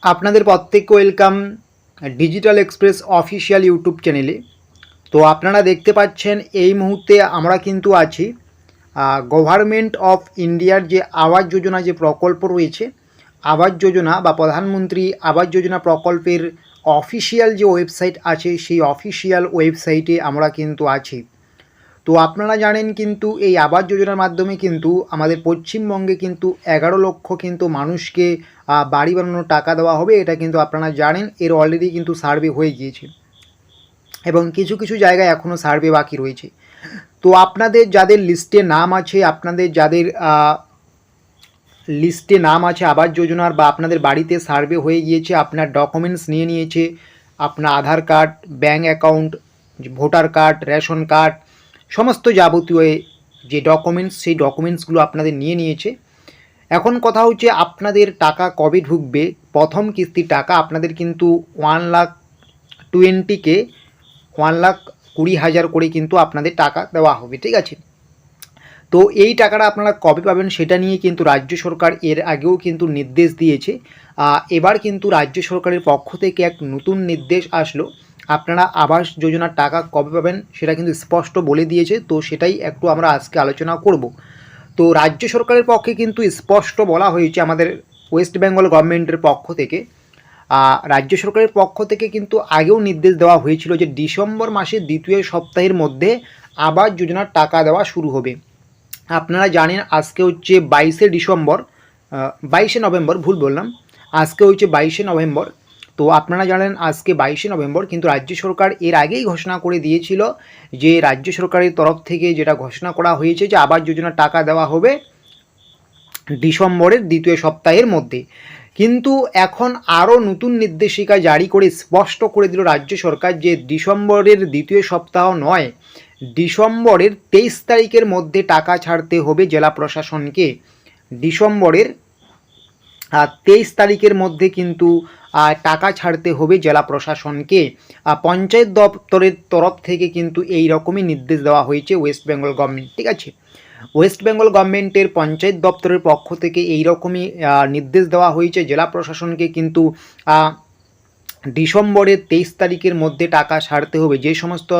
আপনাদের প্রত্যেককে welcome digital express official YouTube চ্যানেলে। তো আপনারা দেখতে পাচ্ছেন এই মুহূর্তে আমরা কিন্তু আছি গভর্নমেন্ট অফ ইন্ডিয়ার যে আবাস যোজনা যে প্রকল্প রয়েছে, আবাস যোজনা বা প্রধানমন্ত্রী আবাস যোজনা প্রকল্পের অফিসিয়াল যে ওয়েবসাইট আছে সেই অফিসিয়াল ওয়েবসাইটে আমরা কিন্তু আছি। তো আপনারা জানেন কিন্তু এই আবাস যোজনার মাধ্যমে কিন্তু আমাদের পশ্চিমবঙ্গে কিন্তু 11 লক্ষ কিন্তু মানুষকে বাড়ি বানানোর টাকা দেওয়া হবে। এটা কিন্তু আপনারা জানেন, এর অলরেডি কিন্তু সার্ভে হয়ে গিয়েছে এবং কিছু কিছু জায়গায় এখনও সার্ভে বাকি রয়েছে। তো আপনাদের যাদের লিস্টে নাম আছে, আপনাদের যাদের লিস্টে নাম আছে আবাস যোজনার, বা আপনাদের বাড়িতে সার্ভে হয়ে গিয়েছে, আপনার ডকুমেন্টস নিয়ে নিয়েছে, আপনার Aadhaar card, bank account, voter card, ration card, সমস্ত যাবতীয় যে ডকুমেন্টস সেই ডকুমেন্টসগুলো আপনাদের নিয়ে নিয়েছে। এখন কথা হচ্ছে আপনাদের টাকা কবে ঢুকবে। প্রথম কিস্তির টাকা আপনাদের কিন্তু 1,20,000 1,20,000 করে কিন্তু আপনাদের টাকা দেওয়া হবে, ঠিক আছে। তো এই টাকাটা আপনারা কবে পাবেন সেটা নিয়ে কিন্তু রাজ্য সরকার এর আগেও কিন্তু নির্দেশ দিয়েছে। এবার কিন্তু রাজ্য সরকারের পক্ষ থেকে এক নতুন নির্দেশ আসলো, আপনারা আবাস যোজনার টাকা কবে পাবেন সেটা কিন্তু স্পষ্ট বলে দিয়েছে। তো সেটাই একটু আমরা আজকে আলোচনা করব। তো রাজ্য সরকারের পক্ষে কিন্তু স্পষ্ট বলা হয়েছে, আমাদের ওয়েস্ট বেঙ্গল গভর্নমেন্টের পক্ষ থেকে, রাজ্য সরকারের পক্ষ থেকে কিন্তু আগেও নির্দেশ দেওয়া হয়েছিল যে ডিসেম্বর মাসের দ্বিতীয় সপ্তাহের মধ্যে আবাস যোজনার টাকা দেওয়া শুরু হবে। আপনারা জানেন আজকে হচ্ছে 22শে নভেম্বর, ভুল বললাম, আজকে হচ্ছে 22শে নভেম্বর। তো আপনারা জানেন আজকে 22শে নভেম্বর, কিন্তু রাজ্য সরকার এর আগেই ঘোষণা করে দিয়েছিল যে রাজ্য সরকারের তরফ থেকে যেটা ঘোষণা করা হয়েছে যে আবাস যোজনার টাকা দেওয়া হবে ডিসেম্বরের দ্বিতীয় সপ্তাহের মধ্যে। কিন্তু এখন আরও নতুন নির্দেশিকা জারি করে স্পষ্ট করে দিল রাজ্য সরকার যে ডিসেম্বরের দ্বিতীয় সপ্তাহ নয়, ডিসেম্বরের 23 তারিখের মধ্যে টাকা ছাড়তে হবে জেলা প্রশাসনকে। ডিসেম্বরের 23 তারিখের মধ্যে কিন্তু টাকা ছাড়তে হবে জেলা প্রশাসনকে। পঞ্চায়েত দপ্তরের তরফ থেকে কিন্তু এই রকমই নির্দেশ দেওয়া হয়েছে ওয়েস্ট বেঙ্গল গভর্নমেন্ট, ঠিক আছে। ওয়েস্ট বেঙ্গল গভর্নমেন্টের পঞ্চায়েত দপ্তরের পক্ষ থেকে এই রকমই নির্দেশ দেওয়া হয়েছে জেলা প্রশাসনকে কিন্তু ডিসেম্বরের 23 তারিখের মধ্যে টাকা ছাড়তে হবে। যে সমস্ত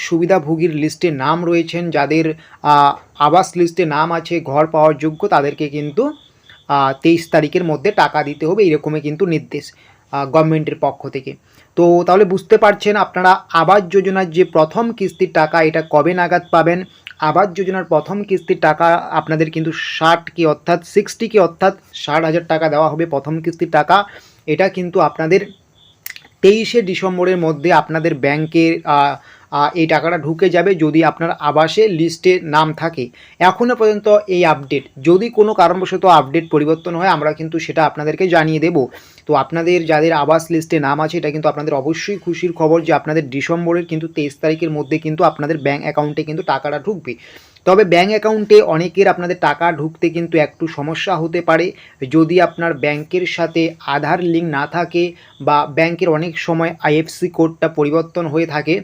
সুবিধাভোগীর লিস্টে নাম রয়েছেন, যাদের আবাস লিস্টে নাম আছে, ঘর পাওয়ার যোগ্য, তাদেরকে কিন্তু 23 তারিখের মধ্যে টাকা দিতে হবে, এরকমই কিন্তু নির্দেশ গভর্নমেন্টের পক্ষ থেকে। তো তাহলে বুঝতে পারছেন আপনারা আবাস যোজনার যে প্রথম কিস্তির টাকা এটা কবে নাগাদ পাবেন। আবাস যোজনার প্রথম কিস্তির টাকা আপনাদের কিন্তু 60,000 টাকা দেওয়া হবে প্রথম কিস্তির টাকা। এটা কিন্তু আপনাদের 23শে ডিসেম্বরের মধ্যে আপনাদের ব্যাংকের এই টাকাটা ঢুকে যাবে যদি আপনার আবাসে লিস্টে নাম থাকে। এখনও পর্যন্ত এই আপডেট, যদি কোনো কারণবশত আপডেট পরিবর্তন হয় আমরা কিন্তু সেটা আপনাদেরকে জানিয়ে দেব। তো আপনাদের যাদের আবাস লিস্টে নাম আছে এটা কিন্তু আপনাদের অবশ্যই খুশির খবর যে আপনাদের ডিসেম্বরের কিন্তু 23 তারিখের মধ্যে কিন্তু আপনাদের ব্যাঙ্ক অ্যাকাউন্টে কিন্তু টাকাটা ঢুকবে। তবে ব্যাঙ্ক অ্যাকাউন্টে অনেকের আপনাদের টাকা ঢুকতে কিন্তু একটু সমস্যা হতে পারে যদি আপনার ব্যাংকের সাথে আধার লিঙ্ক না থাকে, বা ব্যাংকের অনেক সময় আইএফসি কোডটা পরিবর্তন হয়ে থাকে।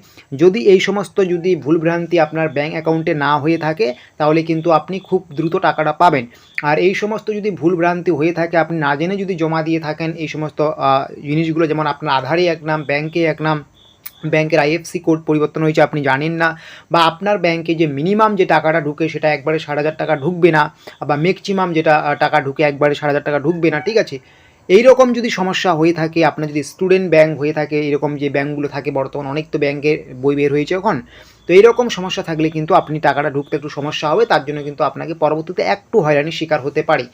যদি এই সমস্ত যদি ভুলভ্রান্তি আপনার ব্যাঙ্ক অ্যাকাউন্টে না হয়ে থাকে তাহলে কিন্তু আপনি খুব দ্রুত টাকাটা পাবেন। আর এই সমস্ত যদি ভুলভ্রান্তি হয়ে থাকে, আপনি না জেনে যদি জমা দিয়ে থাকেন এই সমস্ত জিনিসগুলো, যেমন আপনার আধারে এক নাম, ব্যাংকে এক নাম, ব্যাংকের আইএফসি কোড পরিবর্তন হয়েছে আপনি জানেন না, বা আপনার ব্যাংকে যে মিনিমাম যে টাকাটা ঢুকে সেটা একবারে 60,000 টাকা ঢুকবে না, বা ম্যাক্সিমাম যেটা টাকা ঢুকে একবারে 60,000 টাকা ঢুকবে না, ঠিক আছে। এই রকম যদি সমস্যা হয়ে থাকে, আপনার যদি স্টুডেন্ট ব্যাংক হয়ে থাকে, এরকম যে ব্যাংকগুলো থাকে বর্তমান অনেক তো ব্যাংকের বই বের হয়েছে এখন, তো এইরকম সমস্যা থাকলে কিন্তু আপনি টাকাটা ঢুকতে একটু সমস্যা হবে, তার জন্য কিন্তু আপনাকে পরবর্তীতে একটু হয়রানির শিকার হতে পারে,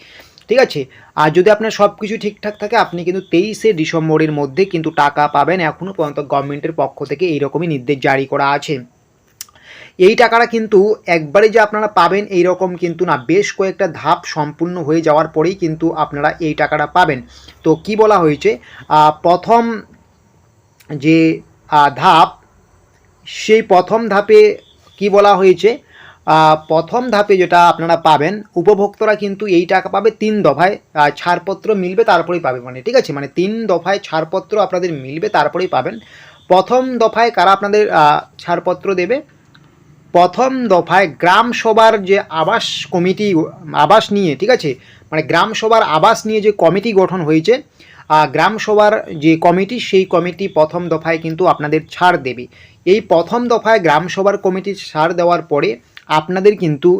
ঠিক আছে। আর যদি আপনার সব কিছু ঠিকঠাক থাকে আপনি কিন্তু 23শে ডিসেম্বরের মধ্যে কিন্তু টাকা পাবেন। এখনও পর্যন্ত গভর্নমেন্টের পক্ষ থেকে এইরকমই নির্দেশ জারি করা আছে। এই টাকাটা কিন্তু একবারে যে আপনারা পাবেন এই রকম কিন্তু না, বেশ কয়েকটা ধাপ সম্পূর্ণ হয়ে যাওয়ার পরেই কিন্তু আপনারা এই টাকাটা পাবেন। তো কি বলা হয়েছে, প্রথম যে ধাপ, সেই প্রথম ধাপে কি বলা হয়েছে, প্রথম ধাপে যেটা আপনারা পাবেন, উপভোক্তারা কিন্তু এই টাকা পাবে 3 দফায় ছাড়পত্র মিলবে তারপরেই পাবে, মানে ঠিক আছে, মানে 3 দফায় ছাড়পত্র আপনাদের মিলবে তারপরেই পাবেন। প্রথম দফায় কারা আপনাদের ছাড়পত্র দেবে, প্রথম দফায় গ্রাম সভার যে আবাস কমিটি আবাস নিয়ে, ঠিক আছে, মানে গ্রাম সভার আবাস নিয়ে যে কমিটি গঠন হয়েছে, গ্রাম সভার যে কমিটি, সেই কমিটি প্রথম দফায় কিন্তু আপনাদের ছাড় দেবে। এই প্রথম দফায় গ্রাম সভার কমিটি ছাড় দেওয়ার পরে আপনাদের কিন্তু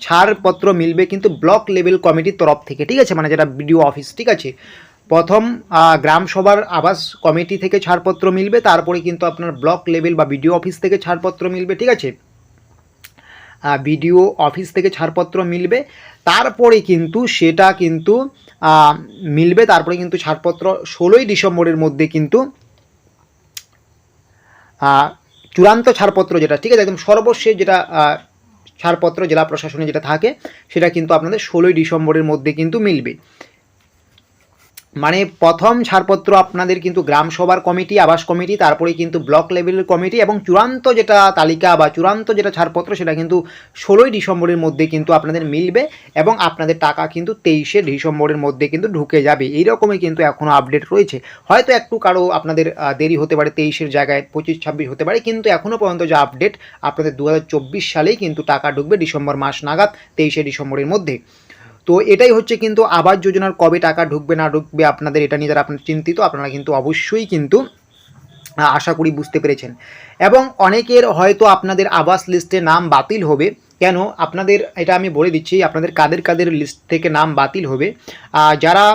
ছাড়পত্র মিলবে কিন্তু ব্লক লেভেল কমিটির তরফ থেকে, ঠিক আছে, মানে যেটা বিডিও অফিস, ঠিক আছে। প্রথম গ্রাম সভার আবাস কমিটি থেকে ছাড়পত্র মিলবে, তারপরে কিন্তু আপনার ব্লক লেভেল বা বিডিও অফিস থেকে ছাড়পত্র মিলবে, ঠিক আছে, বিডিও অফিস থেকে ছাড়পত্র মিলবে। তারপরে কিন্তু সেটা কিন্তু মিলবে, তারপরে কিন্তু ছাড়পত্র 16ই ডিসেম্বরের মধ্যে কিন্তু চূড়ান্ত ছাড়পত্র যেটা, ঠিক আছে, একদম সর্বশেষ যেটা ছাড়পত্র জেলা প্রশাসনে যেটা থাকে, সেটা কিন্তু আপনাদের 16ই ডিসেম্বরের মধ্যে কিন্তু মিলবে। মানে প্রথম ছাড়পত্র আপনাদের কিন্তু গ্রাম সভার কমিটি, আবাস কমিটি, তারপরে কিন্তু ব্লক লেভেলের কমিটি, এবং চূড়ান্ত যেটা তালিকা বা চূড়ান্ত যেটা ছাড়পত্র সেটা কিন্তু 16ই ডিসেম্বরের মধ্যে কিন্তু আপনাদের মিলবে, এবং আপনাদের টাকা কিন্তু 23শে ডিসেম্বরের মধ্যে কিন্তু ঢুকে যাবে। এইরকমই কিন্তু এখনও আপডেট রয়েছে। হয়তো একটু কারো আপনাদের দেরি হতে পারে, 23-এর জায়গায় 25-26 হতে পারে, কিন্তু এখনও পর্যন্ত যে আপডেট আপনাদের 2024 সালেই কিন্তু টাকা ঢুকবে ডিসেম্বর মাস নাগাদ, 23শে ডিসেম্বরের মধ্যে। তো এটাই হচ্ছে কিন্তু আবাস যোজনার কবে টাকা ঢুকবে না ঢুকবে আপনাদের, এটা নিয়ে যারা আপনারা চিন্তিত, আপনারা কিন্তু অবশ্যই কিন্তু আশা করি বুঝতে পেরেছেন। এবং অনেকের হয়তো আপনাদের আবাস লিস্টে নাম বাতিল হবে। কেন আপনাদের এটা আমি বলে দিচ্ছি, আপনাদের কাদের কাদের লিস্ট থেকে নাম বাতিল হবে। যারা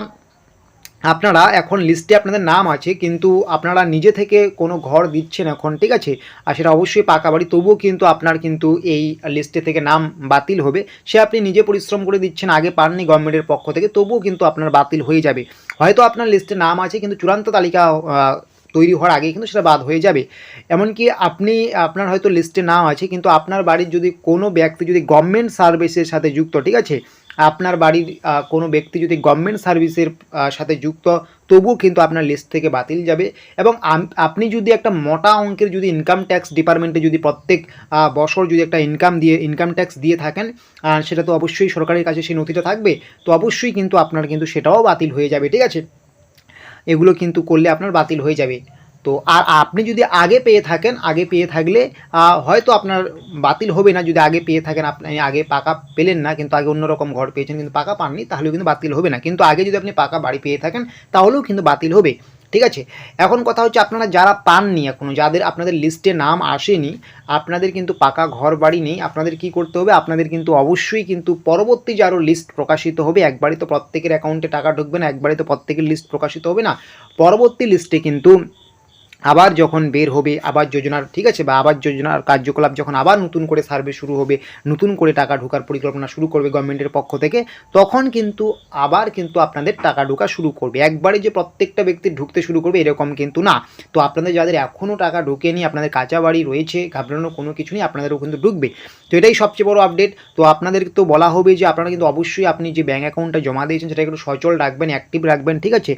আপনারা এখন লিস্টে আপনাদের নাম আছে কিন্তু আপনারা নিজে থেকে কোনো ঘর দিচ্ছেন এখন, ঠিক আছে, আর সেটা অবশ্যই পাকা বাড়ি, তবুও কিন্তু আপনার কিন্তু এই লিস্টে থেকে নাম বাতিল হবে। সে আপনি নিজে পরিশ্রম করে দিচ্ছেন, আগে পাননি গভর্নমেন্টের পক্ষ থেকে, তবুও কিন্তু আপনার বাতিল হয়ে যাবে। হয়তো আপনার লিস্টে নাম আছে কিন্তু চূড়ান্ত তালিকা তৈরি হওয়ার আগেই কিন্তু সেটা বাদ হয়ে যাবে। এমনকি আপনার হয়তো লিস্টে নাম আছে কিন্তু আপনার বাড়ির যদি কোনো ব্যক্তি যদি গভর্নমেন্ট সার্ভিসের সাথে যুক্ত, ঠিক আছে, আপনার বাড়ির কোনো ব্যক্তি যদি গভর্নমেন্ট সার্ভিসের সাথে যুক্ত, তবুও কিন্তু আপনার লিস্ট থেকে বাতিল যাবে। এবং আপনি যদি একটা মোটা অঙ্কের যদি ইনকাম ট্যাক্স ডিপার্টমেন্টে যদি প্রত্যেক বছর যদি একটা ইনকাম ট্যাক্স দিয়ে থাকেন, সেটা তো অবশ্যই সরকারের কাছে সেই নথিটা থাকবে, তো অবশ্যই কিন্তু আপনার কিন্তু সেটাও বাতিল হয়ে যাবে, ঠিক আছে। এগুলো কিন্তু করলে আপনার বাতিল হয়ে যাবে। তো আর আপনি যদি আগে পেয়ে থাকেন, আগে পেয়ে থাকলে হয়তো আপনার বাতিল হবে না। যদি আগে পেয়ে থাকেন, আপনি আগে পাকা পেলেন না কিন্তু আগে অন্যরকম ঘর পেয়েছেন কিন্তু পাকা পাননি, তাহলেও কিন্তু বাতিল হবে না। কিন্তু আগে যদি আপনি পাকা বাড়ি পেয়ে থাকেন তাহলেও কিন্তু বাতিল হবে, ঠিক আছে। এখন কথা হচ্ছে আপনারা যারা পাননি এখনও, যাদের আপনাদের লিস্টে নাম আসেনি, আপনাদের কিন্তু পাকা ঘর বাড়ি নেই, আপনাদের কি করতে হবে, আপনাদের কিন্তু অবশ্যই কিন্তু পরবর্তী যে আরও লিস্ট প্রকাশিত হবে, একবারই তো প্রত্যেকের অ্যাকাউন্টে টাকা ঢুকবে না, একবারই তো প্রত্যেকের লিস্ট প্রকাশিত হবে না, পরবর্তী লিস্টে কিন্তু আবার যখন বের হবে আবাস যোজনার, ঠিক আছে, বা আবাস যোজনার কার্যকলাপ যখন আবার নতুন করে সার্ভে শুরু হবে, নতুন করে টাকা ঢোকার পরিকল্পনা শুরু করবে গভর্নমেন্টের পক্ষ থেকে, তখন কিন্তু আবার কিন্তু আপনাদের টাকা ঢোকা শুরু করবে। একবারে যে প্রত্যেকটা ব্যক্তির ঢুকতে শুরু করবে এরকম কিন্তু না। তো আপনাদের যাদের এখনও টাকা ঢোকেনি, আপনাদের কাঁচা বাড়ি রয়েছে, ঘাবড়ানোর কোনো কিছু নেই, আপনাদেরও কিন্তু ঢুকবে। তো এটাই সবচেয়ে বড় আপডেট। তো আপনাদের তো বলা হবে যে আপনারা কিন্তু অবশ্যই আপনি যে ব্যাঙ্ক অ্যাকাউন্টটা জমা দিয়েছেন সেটা একটু সচল রাখবেন, অ্যাক্টিভ রাখবেন, ঠিক আছে,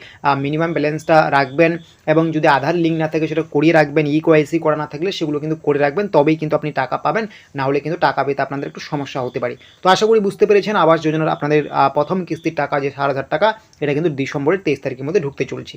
মিনিমাম ব্যালেন্সটা রাখবেন, এবং যদি আধার লিঙ্ক না থাকে সেটা করিয়ে রাখবেন, ইকেওয়াইসি করা না থাকলে সেগুলো কিন্তু করে রাখবেন, তবেই কিন্তু আপনি টাকা পাবেন, না হলে কিন্তু টাকা পেতে আপনাদের একটু সমস্যা হতে পারে। তো আশা করি বুঝতে পেরেছেন, আবাস যোজনার আপনাদের প্রথম কিস্তির টাকা যে 4,000 টাকা, এটা কিন্তু ডিসেম্বরের 23 তারিখের মধ্যে ঢুকতে চলছে।